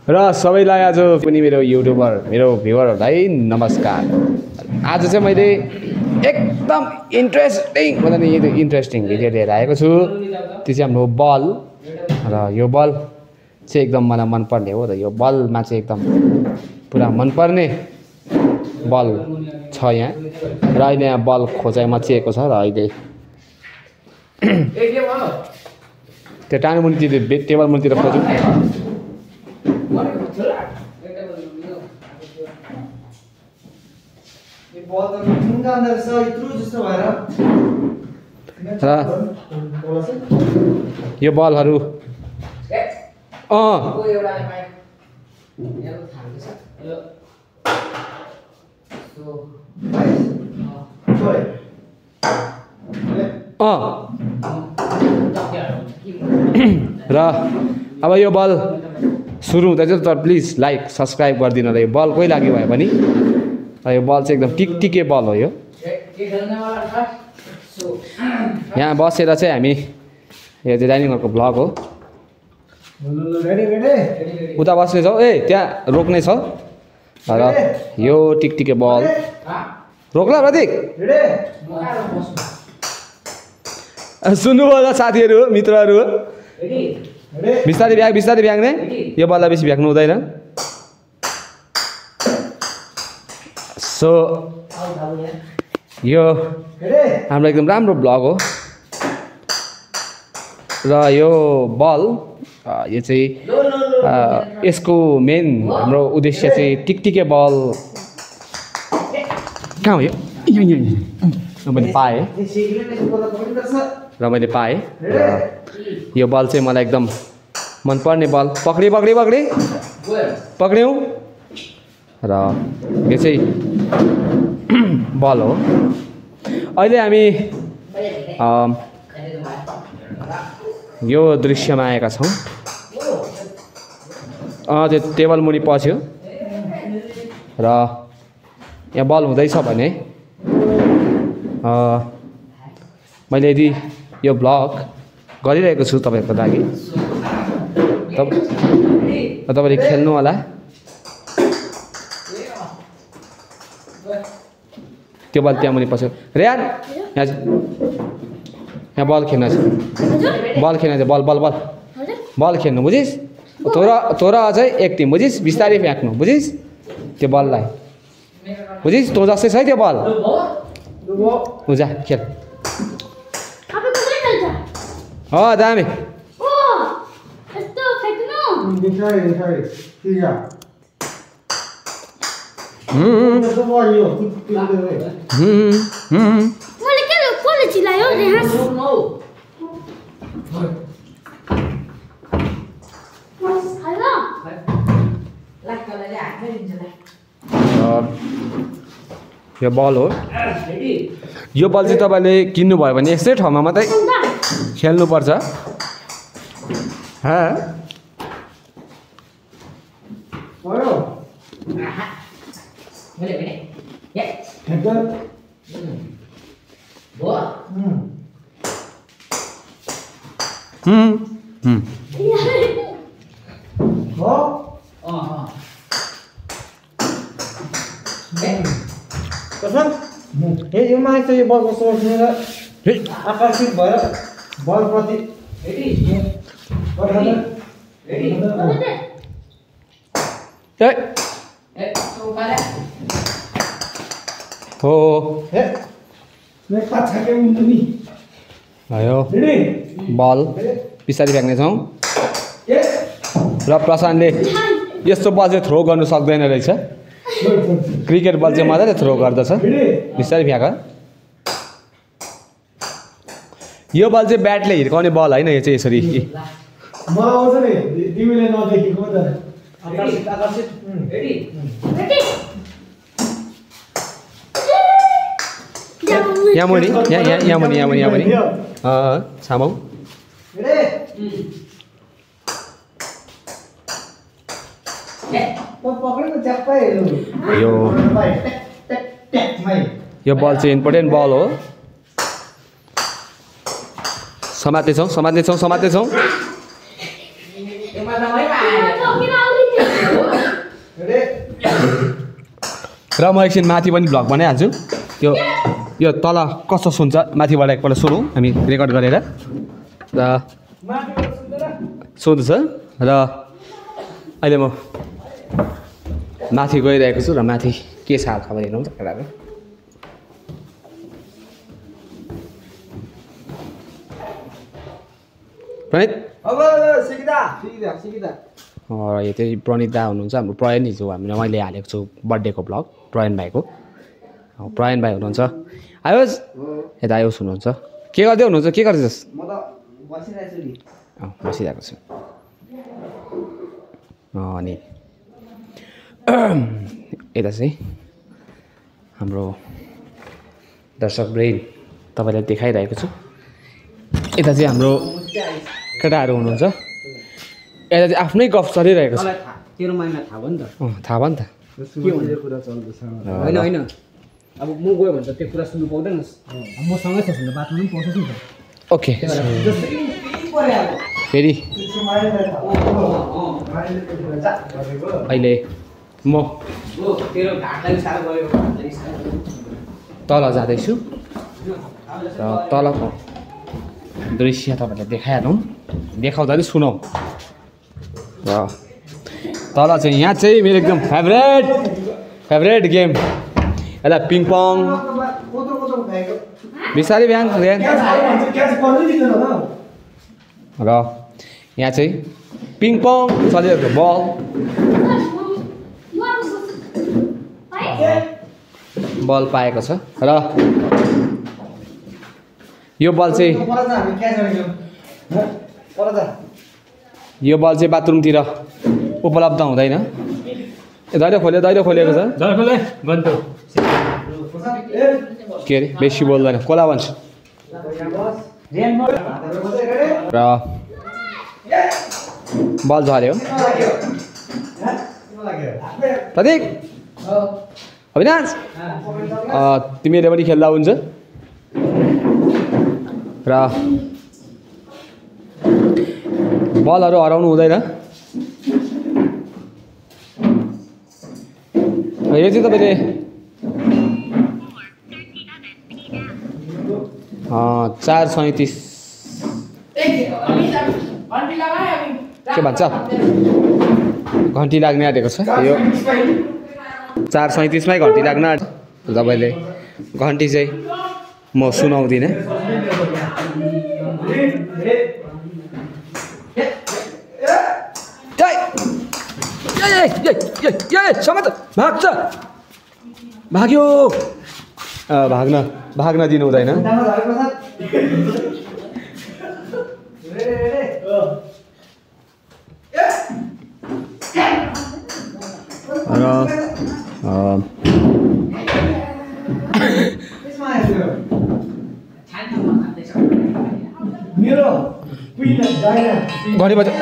र सबैलाई आज पनि मेरो युट्युबर मेरो भ्युअरहरूलाई नमस्कार। आज चाहिँ मैले एकदम इन्ट्रेस्टिङ भिडियो लिएर आएको छु। त्यो चाहिँ हाम्रो बल र यो बल चाहिँ एकदम मलाई मनपर्ने हो र यो बलमा चाहिँ एकदम पुरा मनपर्ने बल छ यहाँ र अहिले यहाँ बल खोजाइ मचिएको छ र अहिले त्यो टाढो मुनितिर टेबल मुनितिर खोजौँ। र यो बलहरू र अब यो बल सुरु हुँदा चाहिँ तर प्लिज लाइक सब्सक्राइब गरिदिनु होला। यो बल कोही लाग्यो भयो भने यो बल चाहिँ एकदम टिकटिके बल हो। यो यहाँ बसेर चाहिँ हामी यो चाहिँ डाइनिङ हलको भ्लग हो। उता बस्ने छौ ए त्यहाँ रोक्ने छ र यो टिकटिके बल रोक्ला प्रतीक। सुन्नुभयो साथीहरू मित्रहरू बिस्तारै भ्याग्ने यो बललाई बेसी भ्याग्नु हुँदैन। सो यो हाम्रो एकदम राम्रो ब्लग हो र यो बल यो चाहिँ यसको मेन हाम्रो उद्देश्य चाहिँ टिकटिके बल कहाँ हो यो मैले पाएँ र मैले पाएँ र यो बल चाहिँ मलाई एकदम मनपर्ने बल। पक्रियौँ र यो चाहिँ बल हो। अहिले हामी यो दृश्यमा आएका छौँ। त्यो टेबल मुनि पस्यो र यहाँ बल हुँदैछ भने मैले यदि यो भ्लग गरिरहेको छु तपाईँहरूको लागि तपाईँले खेल्नु होला। त्यो बल त्यहाँ मुनि पस्यो। रेहान यहाँ बल खेल्न छ बल खेल्नु बुझिस्। तोरा अझै एक टिम बुझिस्। बिस्तारै फ्याँक्नु बुझिस् त्यो बललाई बुझिस्। तँ जस्तै छ है त्यो बल। जा खेल। दामी यो बल हो। यो बल चाहिँ तपाईँले किन्नुभयो भने यस्तै ठाउँमा मात्रै खेल्नुपर्छ। यो मान्छे यो बलको सोच्ने र आकर्षित भएर बलप्रति बल बिस्तारै फ्याँक्नेछौँ र प्रशान्तले यस्तो बल चाहिँ थ्रो गर्नु सक्दैन रहेछ। क्रिकेट बल चाहिँ मजाले थ्रो गर्दछ। बिस्तारै फ्याँक। यो बल चाहिँ ब्याटले हिर्काउने बल होइन। यो चाहिँ यसरी यहाँ मुनि छामौ। यो बल चाहिँ इम्पोर्टेन्ट बल हो। समात्दैछौँ र म एकछिन माथि पनि भ्लग बनाइहाल्छु त्यो यो तल कस्तो सुन्छ माथिबाट एकपल्ट सुनौँ हामी रेकर्ड गरेर र सुन्दैछ र अहिले म माथि गइरहेको छु र माथि के छ खबर हेर्नु त केटाहरू प्रणित यो चाहिँ प्रणित दा हुनुहुन्छ हाम्रो प्रयन हिजो मैले हालेको छु बर्थडेको भ्लग प्रयन भाइको प्रयन भाइ हुनुहुन्छ आयोस् यता आयोस् हुनुहुन्छ के गर्दै हुनुहुन्छ के गर्दैछस् बसिरहेको छु अनि यता चाहिँ हाम्रो दर्शक ब्रेन तपाईँलाई देखाइरहेको छु यता चाहिँ हाम्रो केटाहरू हुनुहुन्छ यता चाहिँ आफ्नै गफ चलिरहेको छ तेरो महिना थाहा भयो नि त थाहा भयो नि त के भन्ने कुरा चल्दैछ होइन होइन अब म गयो भने त त्यो कुरा सुन्नु पाउँदैन मसँगै छ भने बात पनि पाउँछ नि त ओके फेरि अहिले म तल जाँदैछु र तलको दृश्य तपाईँलाई देखाइहालौँ देखाउँदा नि सुनौँ र तल चाहिँ यहाँ चाहिँ मेरो एकदम फेभरेट गेम यसलाई पिङपङ बिस्तारै बिहान र यहाँ चाहिँ पिङपङ चलिरहेको बल बल पाएको छ र यो बल चाहिँ बाथरुमतिर उपलब्ध हुँदैन दैलो खोलेको छ के अरे बेसी बोल्दैन कोला भन्छ र बल झऱ्यो प्रतीक अविनाश तिमीले पनि खेल्दा हुन्छ र बलहरू हराउनु हुँदैन यो चाहिँ तपाईँले 4:37 के भन्छ घन्टी लाग्ने आँटेको छ यो 4:37 मै घन्टी लाग्न आँट्यो तपाईँले घन्टी चाहिँ म सुनाउँदिनँ भाग्यो भाग्न दिनु हुँदैन र घडी बज्यो